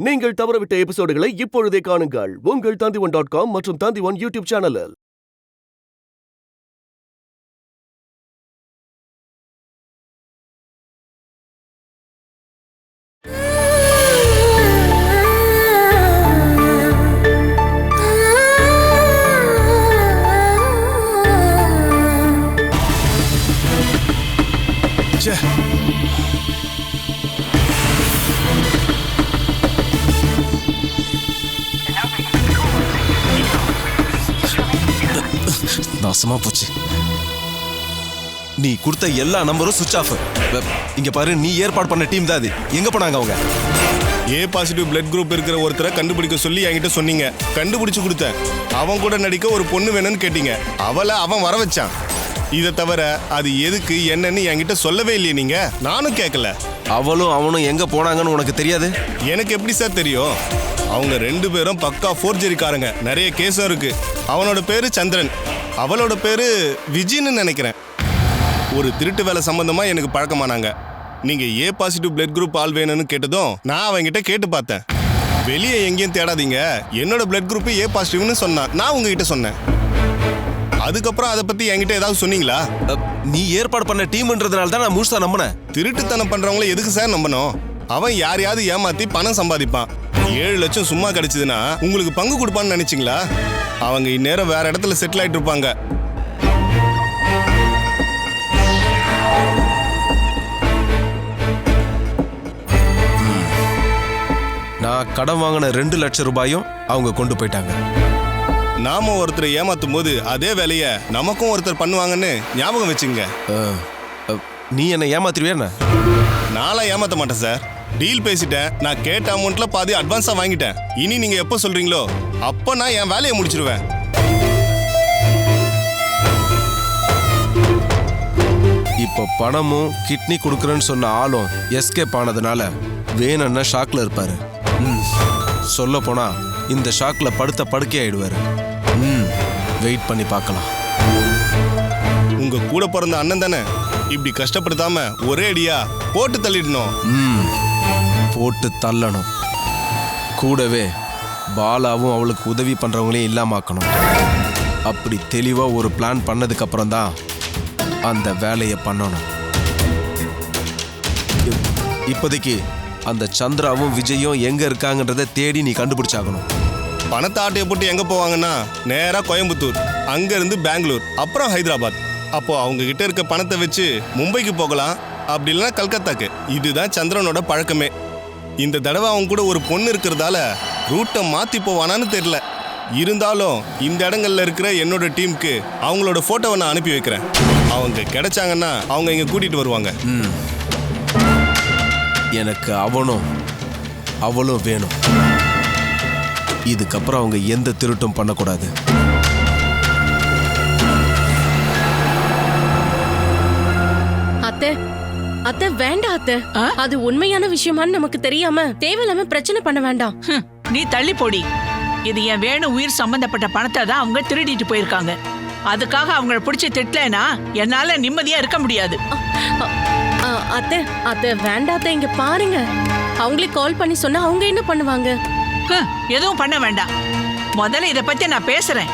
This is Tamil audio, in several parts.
நீங்கள் தவறவிட்ட எபிசோடுகளை இப்பொழுதே காணுங்கள் உங்கள் Tandivan.com மற்றும் Tandivan யூடியூப் சேனலில். நாசமா போச்சு. நீ கொடுத்த எல்லா நம்பரும் சுவிட்ச் ஆஃப். இங்க பாரு, நீ ஏற்பாடு பண்ண டீம் தான் அது. எங்க போனாங்க அவங்க? ஏ பாசிட்டிவ் பிளட் குரூப் இருக்கிற ஒருத்தரை கண்டுபிடிக்க சொல்லி என்கிட்ட சொன்னீங்க. கண்டுபிடிச்சு கொடுத்தேன். அவன் கூட நடிக்க ஒரு பொண்ணு வேணும்னு கேட்டீங்க. அவன் வர வச்சான். இதை தவிர அது எதுக்கு என்னன்னு என்கிட்ட சொல்லவே இல்லையே நீங்க. நானும் கேட்கல. அவளும் அவனும் எங்க போனாங்கன்னு உனக்கு தெரியாது? எனக்கு எப்படி சார் தெரியும்? அவங்க 2 பேரும் பக்கா ஃபோர்ஜரிக்காரங்க. நிறைய கேஸும் இருக்கு. அவனோட பேரு சந்திரன், அவளோட பேரு விஜின்னு நினைக்கிறேன். ஒரு திருட்டு வேலை சம்பந்தமா எனக்கு பழக்கமானாங்க. நீங்க ஏ பாசிட்டிவ் பிளட் குரூப் ஆள் வேணும்னு கேட்டதும் நான் அவங்கிட்ட கேட்டு பார்த்தேன். வெளியே எங்கேயும் தேடாதீங்க, என்னோட பிளட் குரூப் ஏ பாசிட்டிவ்னு சொன்னான். நான் உங்ககிட்ட சொன்னேன். அதுக்கப்புறம் அதை பத்தி என்கிட்ட ஏதாவது சொன்னீங்களா? நீ ஏற்பாடு பண்ண டீம்ன்றதுனால தான் நான் முழுசா நம்பினேன். திருட்டுத்தனம் பண்றவங்கள எதுக்கு சார் நம்பணும்? அவன் யாரையாவது ஏமாத்தி பணம் சம்பாதிப்பான். 7 லட்சம் சும்மா கிடைச்சதுன்னா உங்களுக்கு பங்கு கொடுப்பான்னு நினைச்சிங்களா? அவங்க இந்நேரம் வேற இடத்துல செட்டில் ஆயிட்டு இருப்பாங்க. நான் கடன் வாங்கின 2 லட்சம் ரூபாயும் அவங்க கொண்டு போயிட்டாங்க. நாம ஒருத்தரை ஏமாத்தும் போது அதே வேலையை நமக்கும் ஒருத்தர் பண்ணுவாங்கன்னு ஞாபகம் வச்சுங்க. நீ என்ன ஏமாத்திருவியா? நாளா ஏமாத்த மாட்டேன் சார். டீல் பேசிட்டேன். நான் கேட்ட அமௌண்ட்ல பாதி அட்வான்ஸா வாங்கிட்டேன். இனி நீங்க எப்போ சொல்றீங்களோ அப்ப நான் என் வேலையை முடிச்சிருவேன். இப்போ பணமும் கிட்னி கொடுக்குறேன்னு சொன்ன ஆளும் எஸ்கேப் ஆனதுனால வேணும்னா ஷாக்ல இருப்பாரு. சொல்ல போனா இந்த ஷாக்ல படுத்த படுக்கை ஆயிடுவாரு. வெயிட் பண்ணி பார்க்கலாம். உங்க கூட பிறந்த அண்ணன் தானே, இப்படி கஷ்டப்படுத்தாம ஒரே அடியா போட்டு தள்ளிடணும். போட்டு தள்ளணும். கூடவே பாலாவும் அவளுக்கு உதவி பண்றவங்களையும் இல்லாமக்கணும். அப்படி தெளிவா ஒரு பிளான் பண்ணதுக்கு அப்புறம் தான் அந்த வேலையை பண்ணணும். இப்போதைக்கு அந்த சந்திராவும் விஜயும் எங்க இருக்காங்கன்றதை தேடி நீ கண்டுபிடிச்சாகணும். பணத்தை ஆட்டையை போட்டு எங்க போவாங்கன்னா நேரா கோயம்புத்தூர், அங்க இருந்து பெங்களூர், அப்புறம் ஹைதராபாத். அப்போ அவங்க கிட்ட இருக்க பணத்தை வச்சு மும்பைக்கு போகலாம், அப்படி இல்லைன்னா கல்கத்தாக்கு. இதுதான் சந்திரனோட பழக்கமே. இந்த தடவை அவங்க கூட ஒரு பொண்ணு இருக்கிறதால ரூட்டை மாத்தி போவானான்னு தெரியல. இருந்தாலும் இந்த இடங்கள்ல இருக்கிற என்னோட டீமுக்கு அவங்களோட போட்டோவை நான் அனுப்பி வைக்கிறேன். அவங்க கிடைச்சாங்கன்னா அவங்க இங்க கூட்டிட்டு வருவாங்க. எனக்கு அவளும் வேணும். இதுக்கப்புறம் அவங்க எந்த திருட்டும் பண்ணக்கூடாது. அத்தை வேண்டாம் அத்தை. அது உண்மையான விஷயமான்னு நமக்கு தெரியாம தேவையில்லாம பிரச்சனை பண்ண வேண்டாம். நீ தள்ளி போடி. இது என் வேணும் உயிர் சம்பந்தப்பட்ட பணத்தை தான் அவங்க திருடிட்டு போயிருக்காங்க. அதுக்காக அவங்கள பிடிச்சி திட்டலைன்னா என்னால நிம்மதியா இருக்க முடியாது. அத்தை வேண்டாம் அத்தை. இங்க பாருங்க, அவங்களே கால் பண்ணி சொன்னா அவங்க என்ன பண்ணுவாங்க? எதுவும் பண்ண வேண்டாம். முதல்ல இத பத்தி நான் பேசுறேன்.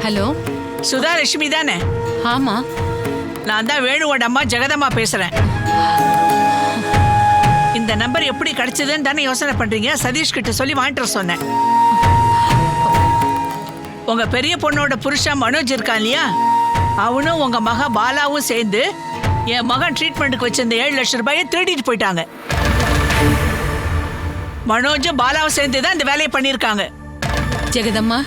ஹலோ, சுதா லட்சுமி தானே? ஆமா, நான் தான் வேணுவோட அம்மா ஜெகதம்மா பேசுறேன். இந்த நம்பர் எப்படி கிடைச்சதுன்னு தானே யோசனை பண்றீங்க? சதீஷ் கிட்ட சொல்லி வாங்கிட்டு சொன்னேன். உங்க பெரிய பொண்ணோட புருஷன் மனோஜ் இருக்கான் இல்லையா, அவனும் உங்க மக பாலாவும் சேர்ந்து என் மகன் ட்ரீட்மெண்ட்டுக்கு வச்சிருந்த 7 லட்சம் ரூபாயை திருடிட்டு போயிட்டாங்க. மனோஜும் பாலாவும் சேர்ந்து தான் இந்த வேலையை பண்ணியிருக்காங்க. ஜெகதம்மா,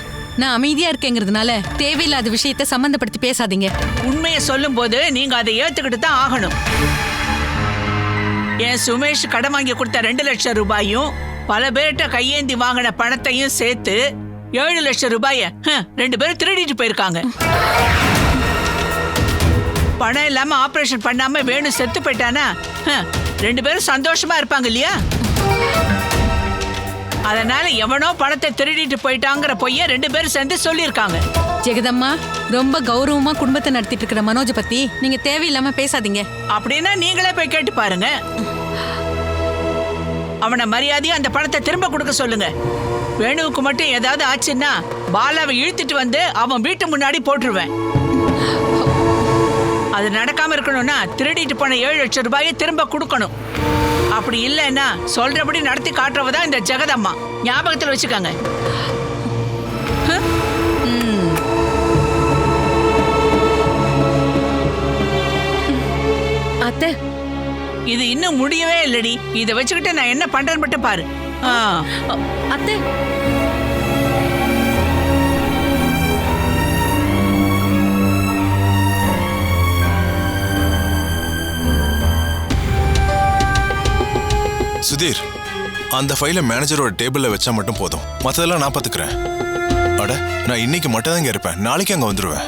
நான் அமைதியா இருக்கேங்கிறதுனால தேவையில்லாத விஷயத்தை சம்பந்தப்படுத்தி பேசாதீங்க. உண்மையை சொல்லும் போது நீங்க அதை ஏத்துக்கிட்டு தான் ஆகணும். என் சுமேஷ் கடன் வாங்கி கொடுத்த 2 லட்சம் ரூபாயும் பல பேர்கிட்ட கையேந்தி வாங்கின பணத்தையும் சேர்த்து 7 லட்சம் ரூபாய 2 பேரும் திருடிட்டு போயிருக்காங்க. பணம் இல்லாம ஆபரேஷன் பண்ணாம வேணும் செத்து போயிட்டானா 2 பேரும் சந்தோஷமா இருப்பாங்க இல்லையா? அதனால எவனோ பணத்தை திருடிட்டு போயிட்டாங்கிற பொய்ய 2 பேரும் சேர்ந்து சொல்லியிருக்காங்க. ஜெகதம்மா, ரொம்ப கௌரவமா குடும்பத்தை நடத்திட்டு இருக்கிற மனோஜை பத்தி நீங்க தேவையில்லாம பேசாதீங்க. அப்படின்னா நீங்களே போய் கேட்டு பாருங்க. அவனை மரியாதையா அந்த பணத்தை திரும்ப கொடுக்க சொல்லுங்க. வேணுவுக்கு மட்டும் ஏதாவது ஆச்சுன்னா பாலாவை இழுத்துட்டு வந்து அவன் வீட்டு முன்னாடி போட்டுருவேன். அது நடக்காம இருக்கணும்னா திருடிட்டு போன 7 லட்சம் ரூபாயை திரும்ப கொடுக்கணும். அப்படி இல்லைன்னா சொல்றபடி நடத்தி காட்டுறவதான் இந்த ஜெகதம்மா. ஞாபகத்தில் வச்சுக்காங்க. அத்தை, இது இன்னும் முடியவே இல்லடி. இதை வச்சுக்கிட்டு நான் என்ன பண்றேன்னு மட்டும் பாரு. அத்தை, சுதீர், அந்த ஃபைலை மேனேஜரோட டேபிள்ல வச்சா மட்டும் போதும். மற்றதெல்லாம் நான் பார்த்துக்கிறேன். அட, நான் இன்னைக்கு மட்டும் தான் இங்க இருப்பேன். நாளைக்கு அங்க வந்துடுவேன்.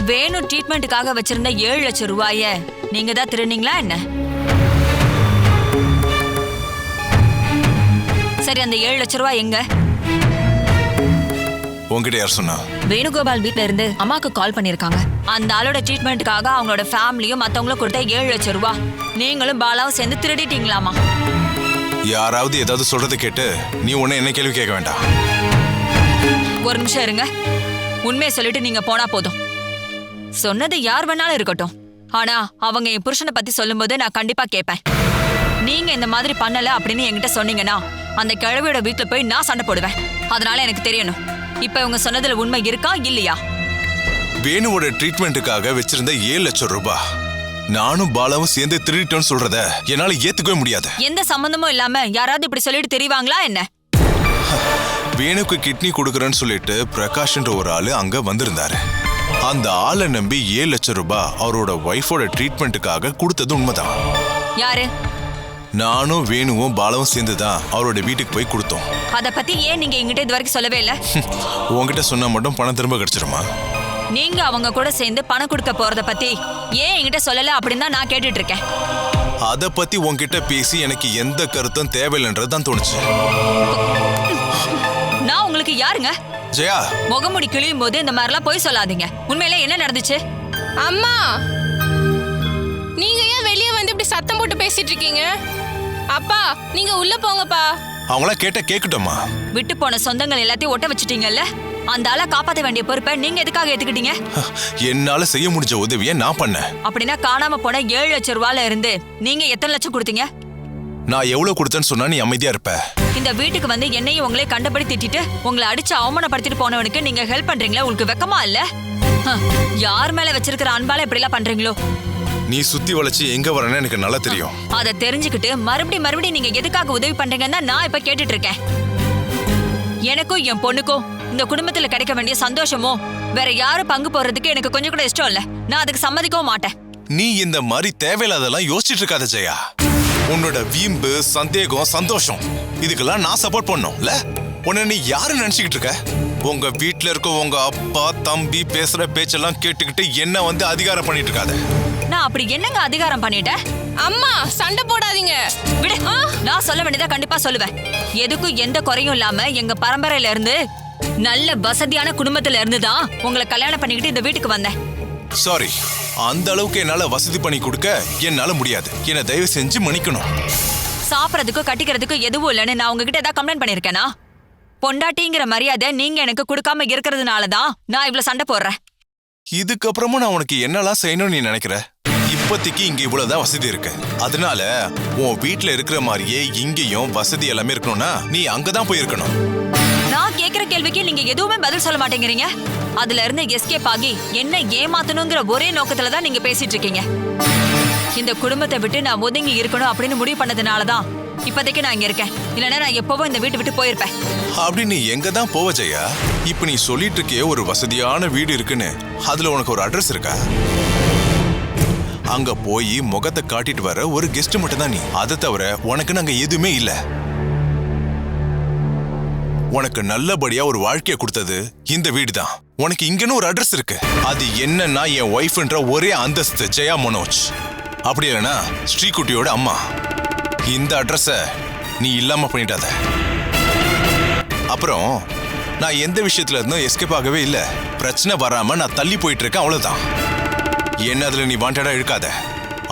வேணு ட்ரீட்மெண்ட்டுக்காக வச்சிருந்த 7 லட்சம் ரூபாய நீங்க தான் திருநீங்களா என்ன? சரி, அந்த 7 லட்சம் ரூபாய் எங்க? உங்ககிட்ட யார் சொன்னா? வேணுகோபால் வீட்ல இருந்து அம்மாக்கு கால் பண்ணிருக்காங்க. அந்த ஆளோட ட்ரீட்மெண்ட்டுக்காக அவங்களோட ஃபேமிலியும் மத்தவங்களும் கொடுத்த 7 லட்சம் ரூபாய் நீங்களும் பாலாவும் சேர்ந்து திருடிட்டீங்களாமா? யாராவது ஏதாவது சொல்றதை கேட்டு நீ உன்னை என்ன கேள்வி கேட்க வேண்டாம். ஒரு நிமிஷம் இருங்க. உண்மையை சொல்லிட்டு நீங்க போனா போதும். சொன்னது யார் வேணாலும் இருக்கட்டும். ஆனா அவங்க என் புருஷனை பத்தி சொல்லும்போது நான் கண்டிப்பா கேட்பேன். நீங்க இந்த மாதிரி பண்ணல அப்படின்னு என்கிட்ட சொன்னீங்கன்னா அந்த கிழவியோட வீட்டுல போய் நான் சண்டை போடுவேன். அதனால எனக்கு தெரியணும், இப்ப இவங்க சொன்னதுல உண்மை இருக்கா இல்லையா? வேணுவோட ட்ரீட்மெண்ட்டுக்காக வச்சிருந்த 7 லட்சம் ரூபாய் நானும் பாலாவும் சேர்ந்து திருடிட்டோன்னு சொல்றத என்னால ஏத்துக்கவே முடியாது. எந்த சம்பந்தமும் இல்லாம யாராவது இப்படி சொல்லிட்டு தெரிவாங்களா என்ன? வேணுக்கு கிட்னி கொடுக்கறேன்னு சொல்லிட்டு பிரகாஷ்ன்ற ஒரு ஆளு அங்க வந்திருந்தாரு. அந்த ஆளை நம்பி 7 லட்சம் ரூபாய் அவரோட ஒய்ஃபோட ட்ரீட்மெண்ட்டுக்காக கொடுத்தது உண்மைதான். யாரு? நானும் வேணுவும் பாலாவும் சேர்ந்துதான் அவரோட வீட்டுக்கு போய் கொடுத்தோம். அத பத்தி ஏன் நீங்க என்கிட்ட இது வரைக்கும் சொல்லவே இல்ல? உங்ககிட்ட சொன்னா மட்டும் பணம் திரும்ப கிடைச்சிருமா? நீங்க அவங்க கூட சேர்ந்து பணம் கொடுக்க போறத பத்தி ஏன் என்கிட்ட சொல்லல அப்படின்னு தான் நான் கேட்டுட்டு இருக்கேன். அத பத்தி உன்கிட்ட பேசி எனக்கு எந்த கருத்தும் தேவையில்லைன்றது தான் தோணுச்சு. நான் உங்களுக்கு யாருங்க? ஜெயா, முகமுடி கிழியும் போது இந்த மாதிரிலாம் போய் சொல்லாதீங்க. உண்மையில என்ன நடந்துச்சு? அம்மா, நீங்க ஏன் வெளியே வந்து இப்படி சத்தம் போட்டு பேசிட்டு இருக்கீங்க? அப்பா, நீங்க உள்ள போங்கப்பா. அவங்கள கேட்ட கேட்கட்டுமா? விட்டு போன சொந்தங்கள் எல்லாத்தையும் ஒட்ட வச்சிட்டீங்கல்ல, அந்த ஆளை காப்பாற்ற வேண்டிய பொறுப்பை நீங்க எதுக்காக ஏத்துக்கிட்டீங்க? என்னால செய்ய முடிஞ்ச உதவியை நான் பண்ணேன். அப்படின்னா காணாம போன 7 லட்சம் ரூபாயில இருந்து நீங்க எத்தனை லட்சம் கொடுத்தீங்க? நான் எவ்வளவு கொடுத்தேன்னு சொன்னா நீ அமைதியா இருப்ப? இந்த வீட்டுக்கு வந்து என்னையும் உங்களே கண்டபடி திட்டிட்டு உங்களை அடிச்சு அவமானப்படுத்திட்டு போனவனுக்கு நீங்க ஹெல்ப் பண்றீங்களா? உங்களுக்கு வெக்கமா இல்ல? யார் மேல வச்சிருக்கிற அன்பால இப்படி எல்லாம் பண்றீங்களோ? நீ சுத்தி வளைச்சு எங்க வரேன்னு எனக்கு நல்லா தெரியும். அதை தெரிஞ்சுக்கிட்டு மறுபடியும் நீங்க எதுக்காக உதவி பண்றீங்கன்னு நான் இப்ப கேட்டுட்டு இருக்கேன். எனக்கும் என் பொண்ணுக்கும் இந்த குடும்பத்துல கிடைக்க வேண்டிய சந்தோஷமோ வேற யாரும் பங்கு போறதுக்கு எனக்கு கொஞ்சம் கூட இஷ்டம் இல்ல. நான் அதுக்கு சம்மதிக்கவும் மாட்டேன். நீ இந்த மாதிரி தேவையில்லாதெல்லாம் யோசிச்சுட்டு இருக்காத ஜெயா. உன்னோட வீம்பு, சந்தேகம், சந்தோஷம் இதுக்கெல்லாம் நான் சப்போர்ட் பண்ணோம்ல. உன்னை நீ யாரு நினைச்சுக்கிட்டு இருக்க? உங்க வீட்டுல இருக்க உங்க அப்பா தம்பி பேசுற பேச்செல்லாம் கேட்டுக்கிட்டு என்ன வந்து அதிகாரம் பண்ணிட்டு இருக்காத. நான் அப்படி என்னங்க அதிகாரம் பண்ணிட்டேன்? அம்மா, சண்டை போடாதீங்க. விடு. நான் சொல்ல வேண்டியதா கண்டிப்பா சொல்லுவேன். எதுக்கும் எந்த குறையும் இல்லாம எங்க பரம்பரையில இருந்து நல்ல வசதியான குடும்பத்துல இருந்துதான் உங்களை கல்யாணம் பண்ணிக்கிட்டு இந்த வீட்டுக்கு வந்தேன். சாரி, அந்த அளவுக்கு என்னால வசதி பண்ணி கொடுக்க என்னால முடியாது. என்ன தயவு செஞ்சு மன்னிக்கணும். சாப்பிடறதுக்கு கட்டிக்கிறதுக்கு எதுவும் இல்லைன்னு நான் உங்ககிட்ட ஏதாவது கம்ப்ளைண்ட் பண்ணிருக்கேனா? பொண்டாட்டிங்கிற மரியாதை நீங்க எனக்கு கொடுக்காம இருக்கிறதுனாலதான் நான் இவ்வளவு சண்டை போடுறேன். இதுக்கப்புறமும் நான் உனக்கு என்னெல்லாம் செய்யணும்னு நீ நினைக்கிற? இப்போதைக்கு இங்க இவ்வளவுதான் வசதி இருக்கு. அதனால உன் வீட்டுல இருக்கிற மாதிரியே இங்கேயும் வசதி எல்லாமே இருக்கணும்னா நீ அங்கதான் போயிருக்கணும். நான் கேக்குற கேள்விக்கு நீங்க எதுவுமே பதில் சொல்ல மாட்டேங்கிறீங்க. அதுல இருந்து எஸ்கேப் ஆகி என்ன ஏமாத்தணுங்கிற ஒரே நோக்கத்துல தான் நீங்க பேசிட்டு இருக்கீங்க. இந்த குடும்பத்தை விட்டு நான் ஒதுங்கி இருக்கணும் அப்படின்னு முடிவு பண்ணதுனாலதான் இப்போதைக்கு நான் இங்க இருக்கேன். இல்லைன்னா நான் எப்பவும் இந்த வீட்டை விட்டு போயிருப்பேன். அப்படி நீ எங்க தான் போவ ஜெயா? இப்ப நீ சொல்லிட்டு இருக்கே ஒரு வசதியான வீடு இருக்குன்னு, அதுல உனக்கு ஒரு அட்ரஸ் இருக்கா? அங்க போய் முகத்தை காட்டிட்டு வர ஒரு கெஸ்ட் மட்டும் தான் நீ. அதை தவிர உனக்கு நாங்க எதுவுமே இல்ல. உனக்கு நல்லபடியா ஒரு வாழ்க்கைய கொடுத்தது இந்த வீடு தான். உனக்கு இங்கன்னு ஒரு அட்ரஸ் இருக்கு. அது என்னன்னா என் ஒய்ஃப்ன்ற ஒரே அந்தஸ்து ஜெயா மனோஜ். அப்படி இல்லைன்னா ஸ்ரீகுட்டியோட அம்மா. இந்த அட்ரஸ நீ இல்லாம பண்ணிட்டாத. அப்புறம் நான் எந்த விஷயத்துல இருந்தும் எஸ்கேப் ஆகவே இல்ல. பிரச்சனை வராம நான் தள்ளி போயிட்டு இருக்கேன், அவ்வளவுதான். என்ன அதுல நீ வாண்டடா இழுக்காத.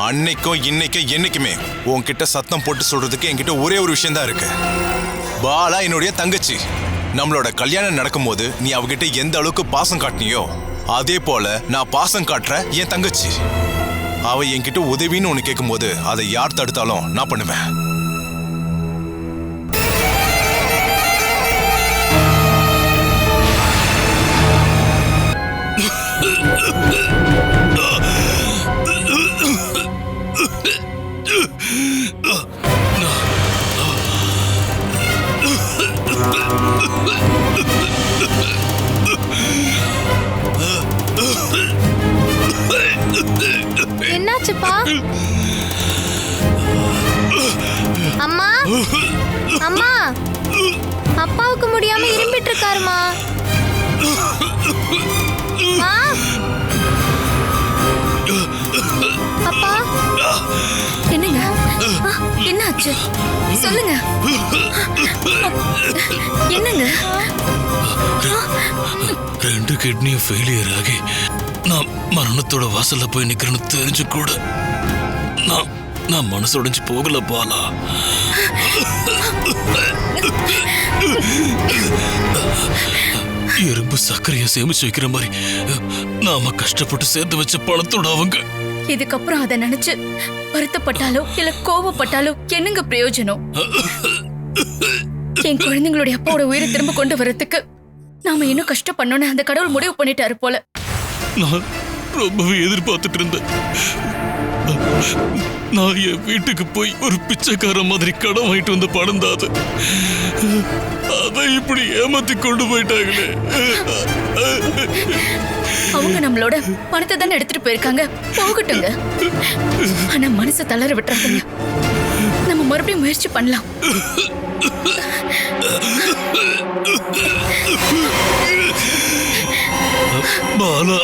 அன்னைக்கும் இன்னைக்கும் என்னைக்குமே உன்கிட்ட சத்தம் போட்டு சொல்றதுக்கு என்கிட்ட ஒரே ஒரு விஷயம் தான் இருக்கு. பாலா என்னுடைய தங்கச்சி. நம்மளோட கல்யாணம் நடக்கும்போது நீ அவகிட்ட எந்த அளவுக்கு பாசம் காட்டினியோ அதே போல நான் பாசம் காட்டுற என் தங்கச்சி. அவ என்கிட்ட உதவின்னு ஒண்ணு கேட்கும் போது அதை யார் தடுத்தாலும் நான் பண்ணுவேன். என்னாச்சுப்பா? அம்மா அம்மா, அப்பாவுக்கு முடியாம இரும்பிட்டு இருக்காருமா. அப்பா என்னங்க, என்னாச்சு சொல்லுங்க. என்னங்க? 2 கிட்னியும் ஃபெயிலியர் ஆகி நான் மரணத்தோட வாசல்ல போய் நிக்கிறேன்னு தெரிஞ்சு கூட நான் மனசு உடைஞ்சு போகல பாலா. இரும்பு சர்க்கரையை சேமிச்சு வைக்கிற மாதிரி நாம கஷ்டப்பட்டு சேர்த்து வச்ச பணத்தோட அவங்க இதுக்கப்புறம் அதை நினைச்சு வருத்தப்பட்டாலோ இல்ல கோபப்பட்டாலோ என்னங்க பிரயோஜனம்? என் குழந்தைங்களுடைய அப்பாவோட உயிரை திரும்ப கொண்டு வரதுக்கு நாம இன்னும் கஷ்டப்படணும்னு அந்த கடவுள் முடிவு பண்ணிட்டாரு போல. நான் ரொம்பவே எதிர்பார்த்துட்டு இருந்தேன். நான் என் வீட்டுக்கு போய் ஒரு பிச்சைக்கார மாதிரி கடன் வாங்கிட்டு வந்த பணம் தான் அது. அதை இப்படி ஏமாத்தி கொண்டு போயிட்டாங்களே. அவங்க நம்மளோட பணத்தை தானே எடுத்துட்டு போயிருக்காங்க, போகட்டுங்க. ஆனா மனசை தளர விட்டுறாங்க. நம்ம மறுபடியும் முயற்சி பண்ணலாம். பாலா,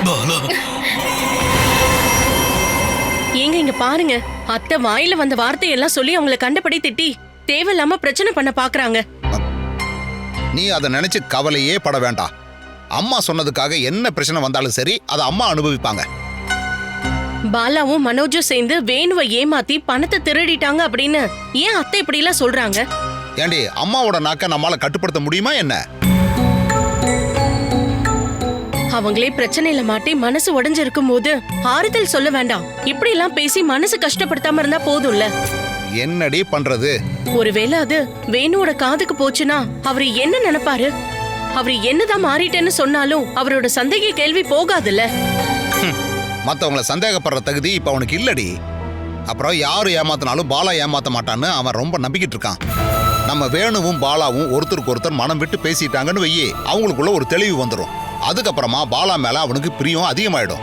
பாலா, ஏங்க இங்க பாருங்க, அத்தை வாயில வந்த வார்த்தையெல்லாம் சொல்லி அவங்கள கண்டபடி திட்டி தேவையில்லாம பிரச்சனை பண்ண பாக்குறாங்க. நீ அதை நினைச்சு கவலையே பட வேண்டாம். அம்மா சொன்னதுக்காக என்ன பிரச்சனை வந்தாலும் சரி, அதை அம்மா அனுபவிப்பாங்க. பாலாவும் மனோஜும் சேர்ந்து வேணுவை ஏமாத்தி பணத்தை திருடிட்டாங்க அப்படின்னு ஏன் அத்தை இப்படி எல்லாம் சொல்றாங்க? ஏண்டி, அம்மாவோட நாக்க நம்மால கட்டுப்படுத்த முடியுமா என்ன? அவங்களே பிரச்சனையில மாட்டி மனசு உடைஞ்சிருக்கும் போது ஆறுதல் சொல்ல வேண்டாம். இப்படி எல்லாம் பேசி மனசு கஷ்டப்படுத்தாம இருந்தா போதும்ல. என்னடி பண்றது? ஒருவேளை அது வேணுவோட காதுக்கு போச்சுன்னா அவரு என்ன நினைப்பாரு? அவரு என்னதான் மாறிட்டேன்னு சொன்னாலும் அவரோட சந்தேக கேள்வி போகாதுல்ல. மத்தவங்களை சந்தேகப்படுற தகுதி இப்ப அவனுக்கு இல்லடி. அப்புறம் யாரு ஏமாத்தினாலும் பாலா ஏமாத்த மாட்டான்னு அவன் ரொம்ப நம்பிக்கிட்டு இருக்கான். நம்ம வேணுவும் பாலாவும் ஒருத்தருக்கு ஒருத்தர் மனம் விட்டு பேசிட்டாங்கன்னு வையே, அவங்களுக்குள்ள ஒரு தெளிவு வந்துடும். அதுக்கப்புறமா பாலா மேல அவனுக்கு பிரியம் அதிகமாயிடும்.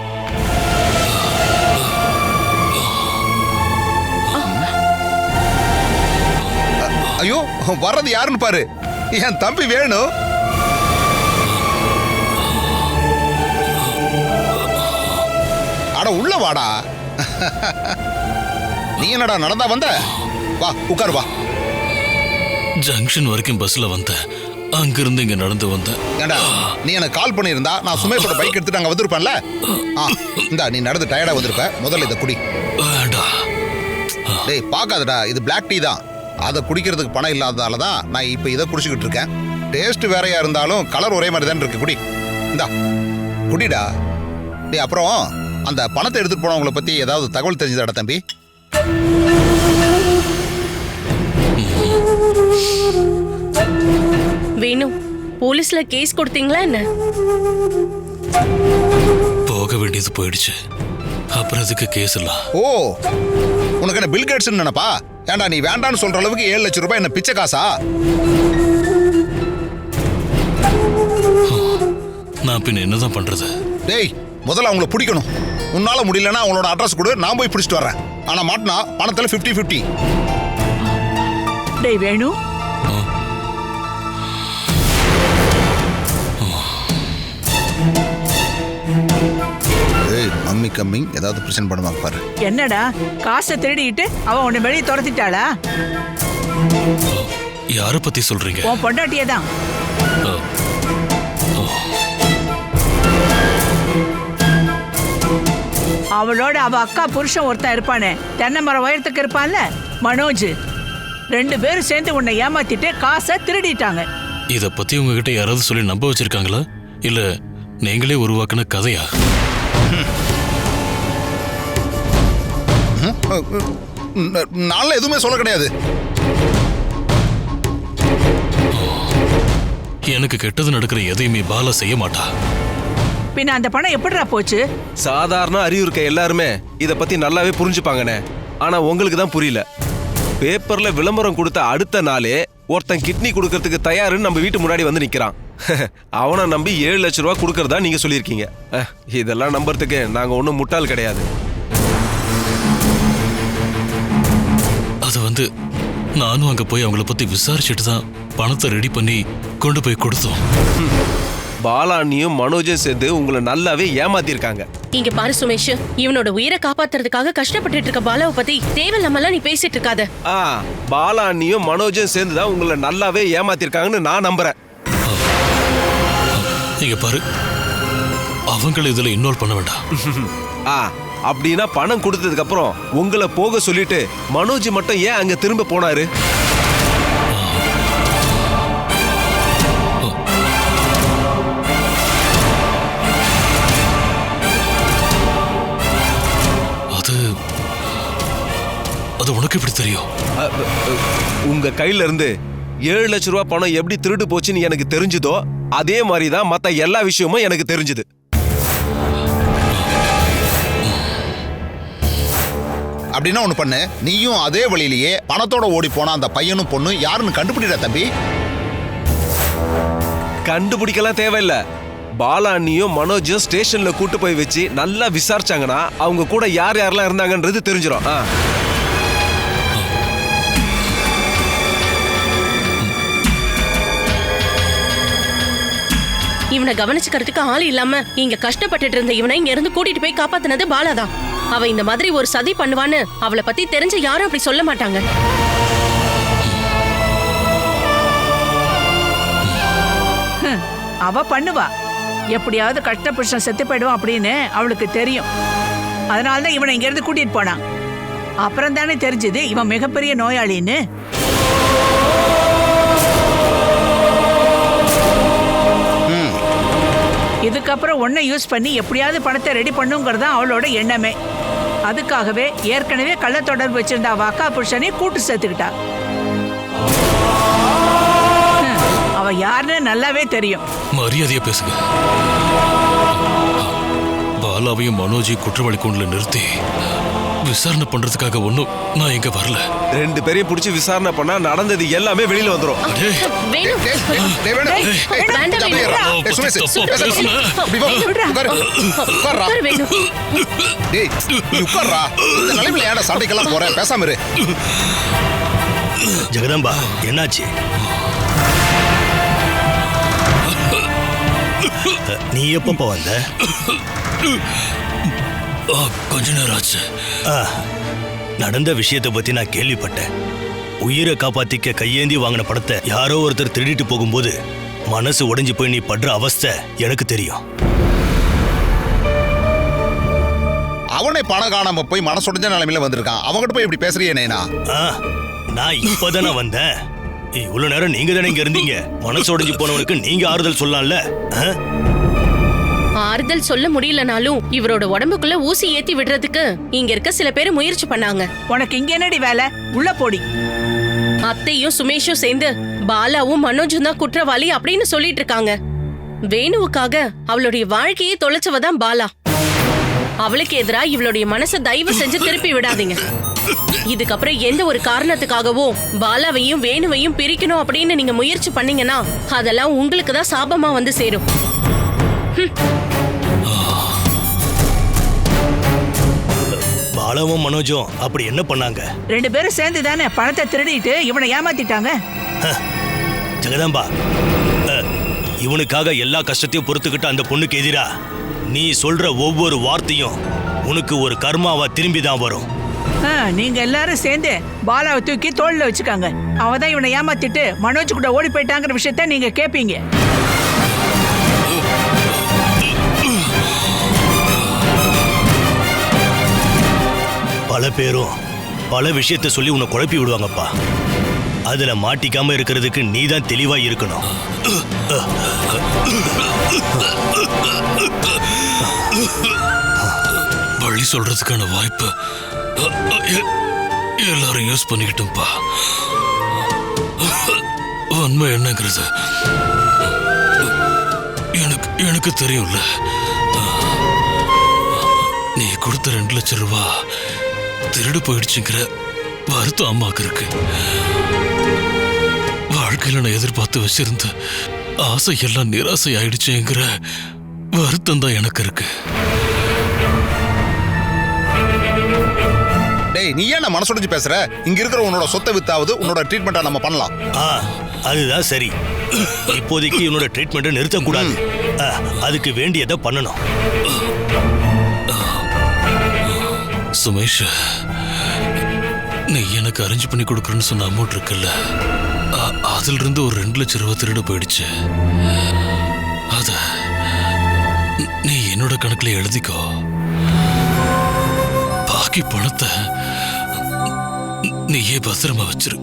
ஐயோ, வர்றது யாருன்னு பாரு, என் தம்பி வேணு. அட உள்ள வாடா. நீ என்னடா நடந்தா வந்த? வா உட்காரு வா. ஜங்ஷன் வரைக்கும் பஸ்ல வந்தேன், அங்கிருந்து இங்க நடந்து வந்தேன். ஏண்டா, நீ எனக்கு கால் பண்ணியிருந்தா நான் சுமேஷோட பைக் எடுத்துட்டு அங்க வந்திருப்பேன்ல. இந்தா, நீ நடந்து டயர்டா வந்திருப்ப. முதல்ல இதை குடி. டேய் பார்க்காதடா, இது பிளாக் டீ தான். அதை குடிக்கிறதுக்கு பணம் இல்லாததால தான் நான் இப்போ இதை குடிச்சுக்கிட்டு இருக்கேன். டேஸ்ட் வேறையா இருந்தாலும் கலர் ஒரே மாதிரி தான் இருக்கு. குடி, இந்தா குடிடா. டேய், அப்புறம் அந்த பணத்தை எடுத்துட்டு போனவங்களை பத்தி ஏதாவது தகவல் தெரிஞ்சதாடா தம்பி? வேணும், போலீஸ்ல கேஸ் கொடுத்தீங்களா என்ன? போக வேண்டியது போயிடுச்சு, அப்புறம் அதுக்கு கேஸ் இல்ல. ஓ, உனக்கு என்ன பில் கேட்ஸ் நினைப்பா? ஏண்டா, நீ வேண்டான்னு சொல்ற அளவுக்கு 7 லட்சம் ரூபாய் என்ன பிச்சை காசா? நான் பின்ன என்னதான் பண்றது? டேய், முதல்ல அவங்கள பிடிக்கணும். உன்னால முடியலன்னா அவங்களோட அட்ரஸ் கொடு, நான் போய் பிடிச்சிட்டு வரேன். ஆனா மாட்டினா பணத்துல 50-50. டேய் வேணு, மம்மி கம்மிங் ஏதாவது பிரச்சனை பண்ணுவாங்க பாரு. என்னடா காசை திருடிட்டு அவன் உன்னை வெளியே துரத்திட்டாளா? யார பத்தி சொல்றீங்க? உன் பொண்டாட்டியே தான். அவளோட அவ அக்கா புருஷன் ஒருத்தன் இருப்பானே, தென்னை மரம் உயரத்துக்கு இருப்பான்ல, மனோஜ். 2 பேரும் சேர்ந்து உன்னை ஏமாத்திட்டு காசை திருடிட்டாங்க. இத பத்தி உங்ககிட்ட யாராவது சொல்லி நம்ப வச்சிருக்காங்களா, இல்ல நீங்களே உருவாக்குன கதையா? நான்ல எதுவுமே சொல்ல கிடையாது. எனக்கு கெட்டது நடக்கிற எதையுமே பாலா செய்ய மாட்டா. பின்ன அந்த பணம் எப்படிடா போச்சு? சாதாரண அறிவு இருக்க எல்லாருமே இத பத்தி நல்லாவே புரிஞ்சுப்பாங்கண்ணே. ஆனா உங்களுக்கு தான் புரியல. பேப்பர்ல விளம்பரம் கொடுத்த அடுத்த நாளே ஒருத்தன் கிட்னி கொடுக்கறதுக்கு தயாருன்னு நம்ம வீட்டு முன்னாடி வந்து நிக்கிறான். அவனை நம்பி 7 லட்சம் ரூபாய் கொடுக்கறதா நீங்க சொல்லியிருக்கீங்க. இதெல்லாம் நம்புறதுக்கு நாங்க ஒன்றும் முட்டாள் கிடையாது. அது நானும் அங்க போய் அவங்கள பத்தி விசாரிச்சுட்டு தான் பணத்தை ரெடி பண்ணி கொண்டு போய் கொடுத்தோம். பாலானியும் மனோஜும் சேர்ந்து உங்களை நல்லாவே ஏமாத்திருக்காங்க. இங்க பாரு சுமேஷ், இவனோட உயிரை காப்பாத்துறதுக்காக கஷ்டப்பட்டு இருக்க பாலாவை பத்தி தேவையில்லாமலாம் நீ பேசிட்டு இருக்காத. பாலானியும் மனோஜும் சேர்ந்து தான் உங்களை நல்லாவே ஏமாத்திருக்காங்கன்னு நான் நம்புறேன். நீங்க பாரு, அவங்கள இதுல இன்வால்வ் பண்ண வேண்டாம். அப்படின்னா பணம் கொடுத்ததுக்கு அப்புறம் உங்களை போக சொல்லிட்டு மனோஜ் மட்டும் ஏன் அங்க திரும்ப போனாரு? அது உனக்கு எப்படி தெரியும்? உங்க கையில இருந்து 7 லட்சம் ரூபாய் பணம் எப்படி திருடு போச்சுன்னு எனக்கு தெரிஞ்சதோ அதே மாதிரிதான் மத்த எல்லா விஷயமும் எனக்கு தெரிஞ்சது. அப்படின்னா ஒண்ணு பண்ணு, நீயும் அதே வழியிலேயே பணத்தோட ஓடி போன அந்த பையனும் பொண்ணு யாருன்னு கண்டுபிடிடா தம்பி. கண்டுபிடிக்கலாம் தேவையில்ல. பாலானியும் மனோஜும் ஸ்டேஷன்ல கூட்டு போய் வச்சு நல்லா விசாரிச்சாங்கன்னா அவங்க கூட யார் யாரெல்லாம் இருந்தாங்கன்றது தெரிஞ்சிடும். இவனை கவனிச்சுக்கிறதுக்கு ஆள் இல்லாம இங்க கஷ்டப்பட்டுட்டு இருந்த இவனை இங்க இருந்து கூட்டிட்டு போய் காப்பாத்தினது பாலாதான். அவ இந்த மாதிரி ஒரு சதி பண்ணுவான்னு அவளை பத்தி தெரிஞ்ச யாரும் அப்படி சொல்ல மாட்டாங்க. அவ பண்ணுவா, எப்படியாவது கஷ்ட புருஷன் செத்து போயிடுவான் அப்படின்னு அவளுக்கு தெரியும். அதனாலதான் இவனை இங்க இருந்து கூட்டிட்டு போனான். அப்புறம் தானே தெரிஞ்சது இவன் மிகப்பெரிய நோயாளின்னு. இதுக்கப்புறம் ஒன்னை யூஸ் பண்ணி எப்படியாவது பணத்தை ரெடி பண்ணுங்கிறது தான் அவளோட எண்ணமே. அதுக்காகவே ஏற்கனவே கள்ள தொடர்பு வச்சிருந்த அவ அக்கா புருஷனை கூட்டு சேர்த்துக்கிட்டா. அவ யாருன்னு நல்லாவே தெரியும். மரியாதையா பேசுங்க. பாலாவையும் மனோஜையும் குற்றவாளி கூண்டுல நிறுத்தி விசாரணை பண்றதுக்காக ஒண்ணும் நான் இங்க வரல. 2 பேரையும் பிடிச்சி விசாரணை பண்ணா நடந்தது எல்லாமே வெளியில வந்துரும். சண்டைக்கெல்லாம் போற, பேசாம இரு. ஜெகதம்பா, என்னாச்சு? நீ எப்பப்ப வந்த? கொஞ்ச நேரம் ஆச்சு. நடந்த விஷயத்தை பத்தி நான் கேள்விப்பட்டேன். உயிரை காப்பாத்திக்க கையேந்தி வாங்கின படத்தை யாரோ ஒருத்தர் திருடிட்டு போகும்போது மனசு உடைஞ்சு போய் நீ படுற அவஸ்தை எனக்கு தெரியும். அவனை பணம் காணாம போய் மனசுடைஞ்ச நிலைமையில வந்திருக்கான். அவங்கிட்ட போய் இப்படி பேசுறியே நைனா? நான் இப்பதானே வந்தேன். இவ்வளவு நேரம் நீங்க தானே இங்க இருந்தீங்க. மனசு உடைஞ்சு போனவனுக்கு நீங்க ஆறுதல் சொல்லலாம்ல. ஆறுதல் சொல்ல முடியலனாலும் இவரோட உடம்புக்குள்ள ஊசி ஏத்தி விடுறதுக்கு இங்க இருக்க சில பேர் முயற்சி பண்ணாங்க. உனக்கு இங்க என்னடி வேலை? உள்ள போடி. அத்தையும் சுமேஷும் சேர்ந்து பாலாவும் மனோஜும் தான் குற்றவாளி அப்படின்னு சொல்லிட்டு இருக்காங்க. வேணுவுக்காக அவளுடைய வாழ்க்கையை தொலைச்சவதான் பாலா. அவளுக்கு எதிரா இவளுடைய மனசை தயவு செஞ்சு திருப்பி விடாதீங்க. இதுக்கப்புறம் எந்த ஒரு காரணத்துக்காகவும் பாலாவையும் வேணுவையும் பிரிக்கணும் அப்படின்னு நீங்க முயற்சி பண்ணீங்கன்னா அதெல்லாம் உங்களுக்கு தான் சாபமா வந்து சேரும். பாலாவும் மனோஜும் அப்படி என்ன பண்ணாங்க? 2 பேரும் சேர்ந்து தானே பணத்தை திருடிட்டு இவனை ஏமாத்திட்டாங்க. ஜெகதாம்பா, இவனுக்காக எல்லா கஷ்டத்தையும் பொறுத்துக்கிட்ட அந்த பொண்ணுக்கு எதிரா நீ சொல்ற ஒவ்வொரு வார்த்தையும் உனக்கு ஒரு கர்மாவா திரும்பி தான் வரும். நீங்க எல்லாரும் சேர்ந்து பாலாவை தூக்கி தோல்ல வச்சுக்காங்க. அவதான் இவனை ஏமாத்திட்டு மனோஜ் கூட ஓடி போயிட்டாங்கிற விஷயத்த நீங்க கேப்பீங்க. பல பேரும் பல விஷயத்த சொல்லி உன்னை குழப்பி விடுவாங்கப்பா. அதுல மாட்டிக்காம இருக்கிறதுக்கு நீ தான் தெளிவா இருக்கணும். வழி சொல்றதுக்கான வாய்ப்பு எல்லாரும் யூஸ் பண்ணிக்கிட்டோம்ப்பா. உண்மை என்னங்கிறது எனக்கு தெரியும்ல. நீ கொடுத்த 2 லட்சம் ரூபாய் திருடு போயிடுச்சுங்கிற வருத்தம் அம்மாக்கு இருக்கு. வாழ்க்கையில நான் எதிர்பார்த்து வச்சிருந்த ஆசை எல்லாம் நிராசை ஆயிடுச்சுங்கிற வருத்தம் தான் எனக்கு இருக்கு. டேய், நீ ஏன் மனசுடைஞ்சு பேசுற? இங்க இருக்கிற உன்னோட சொத்தை வித்தாவது உன்னோட ட்ரீட்மெண்ட்டை நம்ம பண்ணலாம். அதுதான் சரி. இப்போதைக்கு உன்னோட ட்ரீட்மெண்ட்டை நிறுத்தக்கூடாது. அதுக்கு வேண்டியதை பண்ணணும். சுமேஷ், நீ எனக்கு அரேஞ்ச் பண்ணி கொடுக்குறேன்னு சொன்ன அமௌண்ட் இருக்குல்ல, அதுல இருந்து ஒரு 2 லட்சம் ரூபாய் திருட போயிடுச்சு. அத நீ என்னோட கணக்குல எழுதிக்கோ. பாக்கி பணத்தை நீயே பத்திரமா வச்சிரு.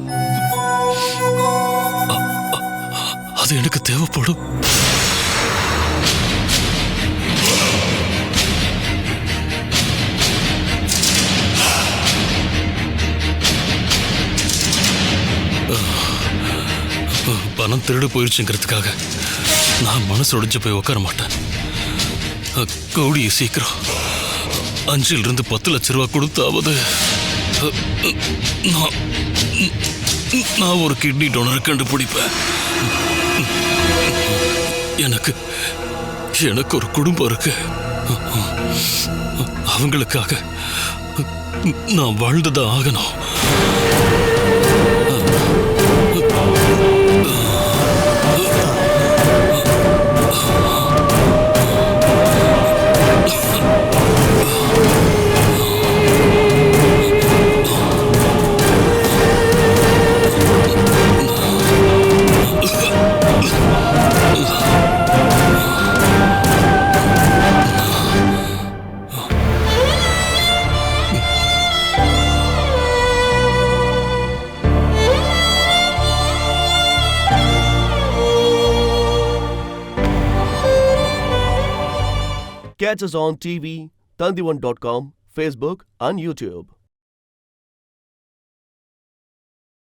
அது எனக்கு தேவைப்படும். பணம் திருடு போயிடுச்சுங்கிறதுக்காக நான் மனசு உடைஞ்சு போய் உட்கார மாட்டேன். கூடிய சீக்கிரம் 5 to 10 லட்சம் ரூபாய் கொடுத்தாவது நான் ஒரு கிட்னி டோனரை கண்டுபிடிப்பேன். எனக்கு ஒரு குடும்பம் இருக்கு. அவங்களுக்காக நான் வாழ்ந்துதான் ஆகணும். Catch us on TV, Tandivan.com, Facebook and YouTube.